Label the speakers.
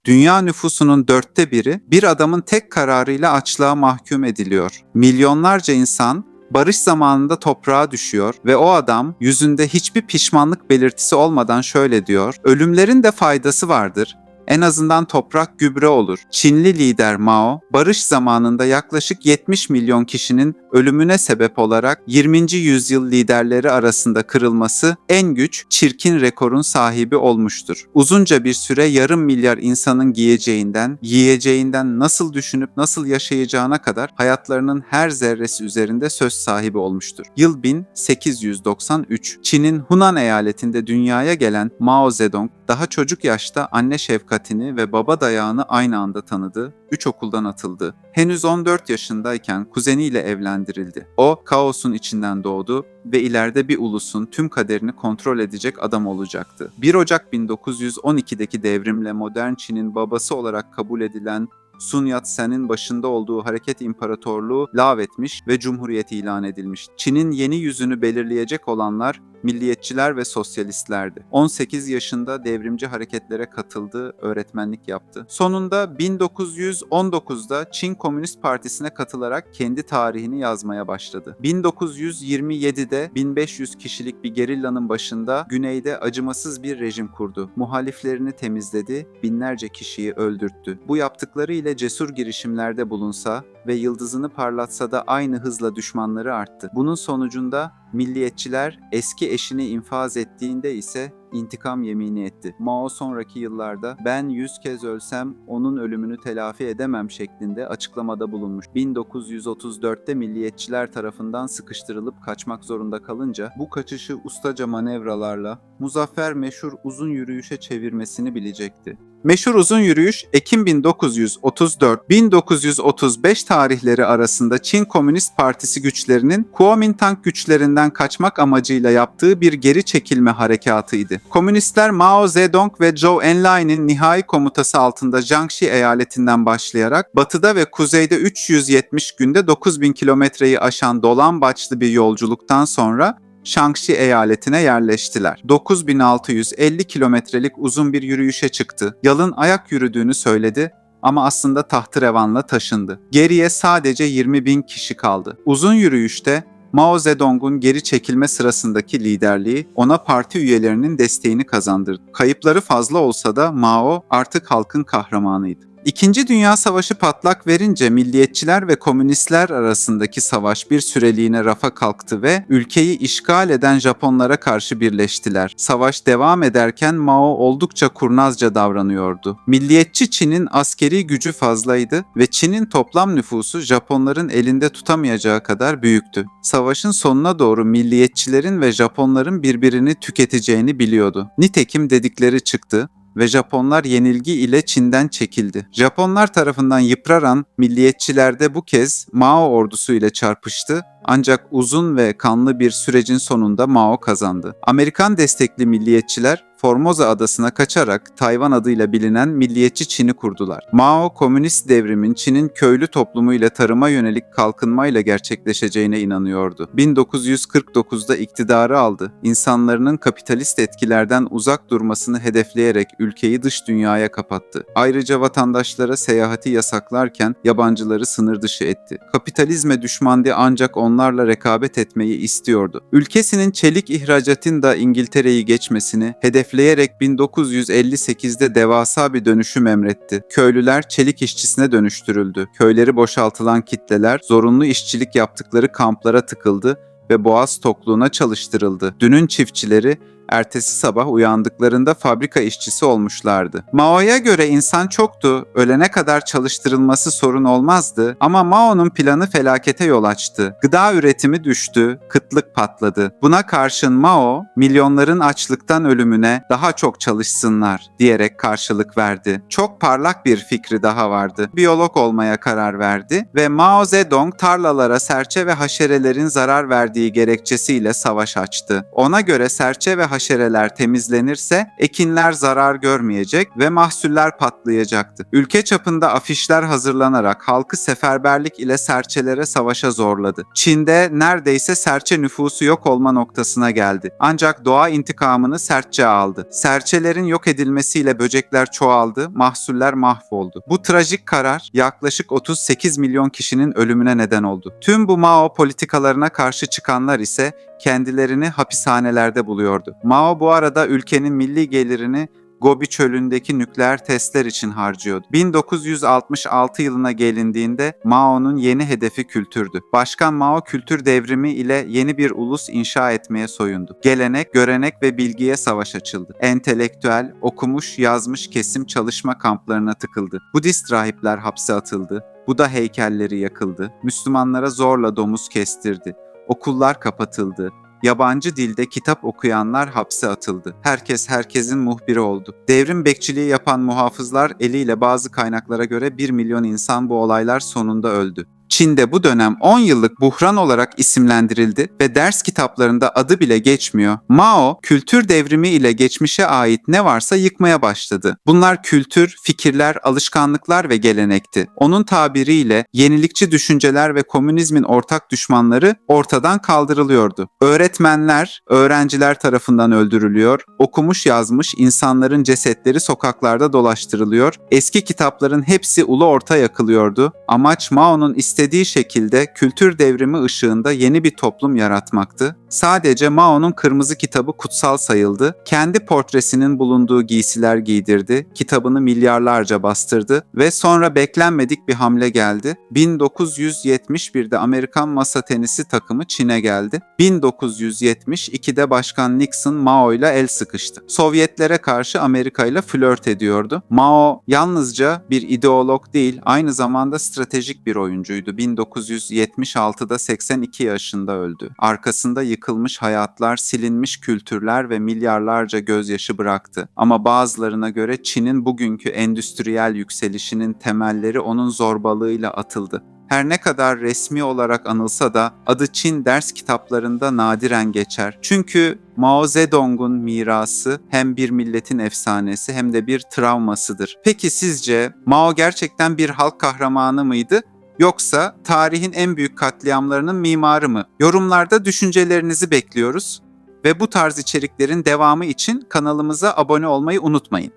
Speaker 1: Dünya nüfusunun 1/4'ü bir adamın tek kararıyla açlığa mahkum ediliyor. Milyonlarca insan barış zamanında toprağa düşüyor ve o adam yüzünde hiçbir pişmanlık belirtisi olmadan şöyle diyor: "Ölümlerin de faydası vardır. En azından toprak gübre olur." Çinli lider Mao, barış zamanında yaklaşık 70 milyon kişinin ölümüne sebep olarak 20. yüzyıl liderleri arasında kırılması en güç, çirkin rekorun sahibi olmuştur. Uzunca bir süre yarım milyar insanın yiyeceğinden nasıl düşünüp nasıl yaşayacağına kadar hayatlarının her zerresi üzerinde söz sahibi olmuştur. Yıl 1893. Çin'in Hunan eyaletinde dünyaya gelen Mao Zedong, daha çocuk yaşta anne şefkatini ve baba dayağını aynı anda tanıdı, 3 okuldan atıldı. Henüz 14 yaşındayken kuzeniyle evlendirildi. O, kaosun içinden doğdu ve ileride bir ulusun tüm kaderini kontrol edecek adam olacaktı. 1 Ocak 1912'deki devrimle modern Çin'in babası olarak kabul edilen Sun Yat-sen'in başında olduğu hareket imparatorluğu lağvetmiş ve cumhuriyet ilan edilmiş. Çin'in yeni yüzünü belirleyecek olanlar milliyetçiler ve sosyalistlerdi. 18 yaşında devrimci hareketlere katıldı, öğretmenlik yaptı. Sonunda 1919'da Çin Komünist Partisi'ne katılarak kendi tarihini yazmaya başladı. 1927'de 1500 kişilik bir gerillanın başında güneyde acımasız bir rejim kurdu. Muhaliflerini temizledi, binlerce kişiyi öldürttü. Bu yaptıkları ile cesur girişimlerde bulunsa ve yıldızını parlatsa da aynı hızla düşmanları arttı. Bunun sonucunda milliyetçiler eski eşini infaz ettiğinde ise intikam yemini etti. Mao sonraki yıllarda "Ben 100 kez ölsem onun ölümünü telafi edemem" şeklinde açıklamada bulunmuş. 1934'te milliyetçiler tarafından sıkıştırılıp kaçmak zorunda kalınca bu kaçışı ustaca manevralarla muzaffer meşhur uzun yürüyüşe çevirmesini bilecekti. Meşhur uzun yürüyüş Ekim 1934-1935 tarihleri arasında Çin Komünist Partisi güçlerinin Kuomintang güçlerinden kaçmak amacıyla yaptığı bir geri çekilme harekatıydı. Komünistler Mao Zedong ve Zhou Enlai'nin nihai komutası altında Jiangxi eyaletinden başlayarak batıda ve kuzeyde 370 günde 9000 kilometreyi aşan dolambaçlı bir yolculuktan sonra Shaanxi eyaletine yerleştiler. 9650 kilometrelik uzun bir yürüyüşe çıktı. Yalın ayak yürüdüğünü söyledi ama aslında tahterevanla taşındı. Geriye sadece 20.000 kişi kaldı. Uzun yürüyüşte Mao Zedong'un geri çekilme sırasındaki liderliği ona parti üyelerinin desteğini kazandırdı. Kayıpları fazla olsa da Mao artık halkın kahramanıydı. İkinci Dünya Savaşı patlak verince milliyetçiler ve komünistler arasındaki savaş bir süreliğine rafa kalktı ve ülkeyi işgal eden Japonlara karşı birleştiler. Savaş devam ederken Mao oldukça kurnazca davranıyordu. Milliyetçi Çin'in askeri gücü fazlaydı ve Çin'in toplam nüfusu Japonların elinde tutamayacağı kadar büyüktü. Savaşın sonuna doğru milliyetçilerin ve Japonların birbirini tüketeceğini biliyordu. Nitekim dedikleri çıktı ve Japonlar yenilgi ile Çin'den çekildi. Japonlar tarafından yıpranan milliyetçiler de bu kez Mao ordusu ile çarpıştı. Ancak uzun ve kanlı bir sürecin sonunda Mao kazandı. Amerikan destekli milliyetçiler Formosa adasına kaçarak Tayvan adıyla bilinen milliyetçi Çin'i kurdular. Mao, komünist devrimin Çin'in köylü toplumu ile tarıma yönelik kalkınmayla gerçekleşeceğine inanıyordu. 1949'da iktidarı aldı. İnsanların kapitalist etkilerden uzak durmasını hedefleyerek ülkeyi dış dünyaya kapattı. Ayrıca vatandaşlara seyahati yasaklarken yabancıları sınır dışı etti. Kapitalizme düşmandı ancak onlarla rekabet etmeyi istiyordu. Ülkesinin çelik ihracatında İngiltere'yi geçmesini hedefleyerek 1958'de devasa bir dönüşüm emretti. Köylüler çelik işçisine dönüştürüldü. Köyleri boşaltılan kitleler zorunlu işçilik yaptıkları kamplara tıkıldı ve boğaz tokluğuna çalıştırıldı. Dünün çiftçileri ertesi sabah uyandıklarında fabrika işçisi olmuşlardı. Mao'ya göre insan çoktu, ölene kadar çalıştırılması sorun olmazdı ama Mao'nun planı felakete yol açtı. Gıda üretimi düştü, kıtlık patladı. Buna karşın Mao, milyonların açlıktan ölümüne daha çok çalışsınlar diyerek karşılık verdi. Çok parlak bir fikri daha vardı. Biyolog olmaya karar verdi ve Mao Zedong tarlalara serçe ve haşerelerin zarar verdiği gerekçesiyle savaş açtı. Ona göre serçe ve haşereler temizlenirse ekinler zarar görmeyecek ve mahsuller patlayacaktı. Ülke çapında afişler hazırlanarak halkı seferberlik ile serçelere savaşa zorladı. Çin'de neredeyse serçe nüfusu yok olma noktasına geldi. Ancak doğa intikamını sertçe aldı. Serçelerin yok edilmesiyle böcekler çoğaldı, mahsuller mahvoldu. Bu trajik karar yaklaşık 38 milyon kişinin ölümüne neden oldu. Tüm bu Mao politikalarına karşı çıkanlar ise kendilerini hapishanelerde buluyordu. Mao bu arada ülkenin milli gelirini Gobi Çölü'ndeki nükleer testler için harcıyordu. 1966 yılına gelindiğinde Mao'nun yeni hedefi kültürdü. Başkan Mao kültür devrimi ile yeni bir ulus inşa etmeye soyundu. Gelenek, görenek ve bilgiye savaş açıldı. Entelektüel, okumuş, yazmış kesim çalışma kamplarına tıkıldı. Budist rahipler hapse atıldı. Buda heykelleri yakıldı. Müslümanlara zorla domuz kestirdi. Okullar kapatıldı. Yabancı dilde kitap okuyanlar hapse atıldı. Herkes herkesin muhbiri oldu. Devrim bekçiliği yapan muhafızlar eliyle bazı kaynaklara göre 1 milyon insan bu olaylar sonunda öldü. Çin'de bu dönem 10 yıllık buhran olarak isimlendirildi ve ders kitaplarında adı bile geçmiyor. Mao, kültür devrimi ile geçmişe ait ne varsa yıkmaya başladı. Bunlar kültür, fikirler, alışkanlıklar ve gelenekti. Onun tabiriyle yenilikçi düşünceler ve komünizmin ortak düşmanları ortadan kaldırılıyordu. Öğretmenler, öğrenciler tarafından öldürülüyor, okumuş yazmış insanların cesetleri sokaklarda dolaştırılıyor, eski kitapların hepsi ulu orta yakılıyordu. Amaç Mao'nun istediği şekilde kültür devrimi ışığında yeni bir toplum yaratmaktı. Sadece Mao'nun kırmızı kitabı kutsal sayıldı. Kendi portresinin bulunduğu giysiler giydirdi. Kitabını milyarlarca bastırdı ve sonra beklenmedik bir hamle geldi. 1971'de Amerikan masa tenisi takımı Çin'e geldi. 1972'de Başkan Nixon Mao ile el sıkıştı. Sovyetlere karşı Amerika ile flört ediyordu. Mao yalnızca bir ideolog değil, aynı zamanda stratejik bir oyuncuydu. 1976'da 82 yaşında öldü. Arkasında yıkılmış hayatlar, silinmiş kültürler ve milyarlarca gözyaşı bıraktı. Ama bazılarına göre Çin'in bugünkü endüstriyel yükselişinin temelleri onun zorbalığıyla atıldı. Her ne kadar resmi olarak anılsa da adı Çin ders kitaplarında nadiren geçer. Çünkü Mao Zedong'un mirası hem bir milletin efsanesi hem de bir travmasıdır. Peki sizce Mao gerçekten bir halk kahramanı mıydı? Yoksa tarihin en büyük katliamlarının mimarı mı? Yorumlarda düşüncelerinizi bekliyoruz ve bu tarz içeriklerin devamı için kanalımıza abone olmayı unutmayın.